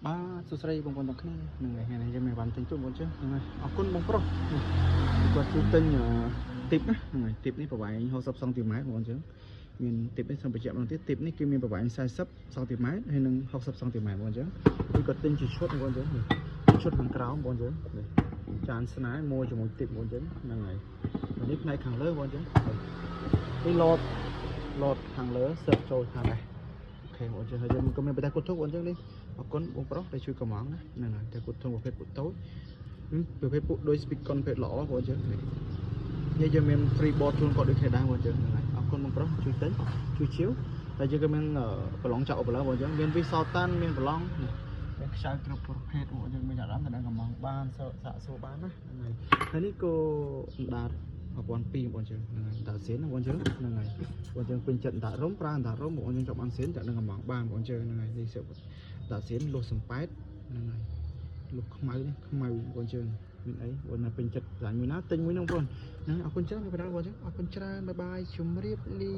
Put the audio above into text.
បាទសួស្តីបងប្អូនទាំងគ្នានឹងថ្ងៃនេះយើងមានបានទិញទូបងចឹងហ្នឹងហើយអរគុណបងប្រុសគាត់ជួយទិញទីបណាហ្នឹងហើយទីបនេះប្រវែង60សង់ទីម៉ែត្របងប្អូនចឹងមានទីបនេះសូមបញ្ជាក់ម្ដងទៀតទីបនេះគឺមានប្រវែង40សង់ទីម៉ែត្រហើយនិង60សង់ទីម៉ែត្របងប្អូនចឹងគឺគាត់ទិញជាឈុតបងប្អូនចឹងឈុតខាងក្រោមបងប្អូនចឹងចានស្នាយមួយជាមួយទីបបងប្អូនចឹងហ្នឹងហើយនេះផ្នែកខាងលើបងប្អូនចឹងនេះឡតខាងលើសើបចូលខាងនេះអូខេបងប្អូនចឹងហើយយើងក៏មានបតែគុតធុកបងប្អូនចឹងនេះអរគុណបងប្រុសដែលជួយកំងណាហ្នឹងហើយតែគុតធុកប្រភេទពុតតូចប្រភេទពុតដូច speed con ប្រភេទល្អបងប្អូនចឹងនេះយើងមាន free board ជូនគាត់ដូចគ្នាដែរបងប្អូនចឹងហ្នឹងហើយអរគុណបងប្រុសជួយទិញជួយជៀវតែយើងក៏មានប្រឡងចាក់ឧបលើបងប្អូនចឹងមានវិសោតាន់មានប្រឡងមានខ្សែគ្រប់ប្រភេទបងប្អូនចឹងមានអារម្មណ៍តែកំងបានសាកសួរបានណាហ្នឹងហើយនេះក៏អណ្ដាត1002បងប្អូនចឹងហ្នឹងហើយតាសៀនបងប្អូនចឹងហ្នឹងហើយបងប្អូនចឹងពេញចិត្តអណ្ដាតរុំប្រើអណ្ដាតរុំបងប្អូនចឹងចាប់បានសៀនតែនឹងកំងបានបងប្អូនចឹងហ្នឹងហើយនេះសៀវតាសៀនលុះសំប៉ែតហ្នឹងហើយលុះខ្មៅនេះខ្មៅបងប្អូនចឹងមានអីបងណាពេញចិត្តចាញ់មួយណាទិញមួយហ្នឹងបងប្អូនហ្នឹងអរគុណច្រើនបងប្អូនចឹងអរគុណច្រើនបាយបាយជម្រាបលា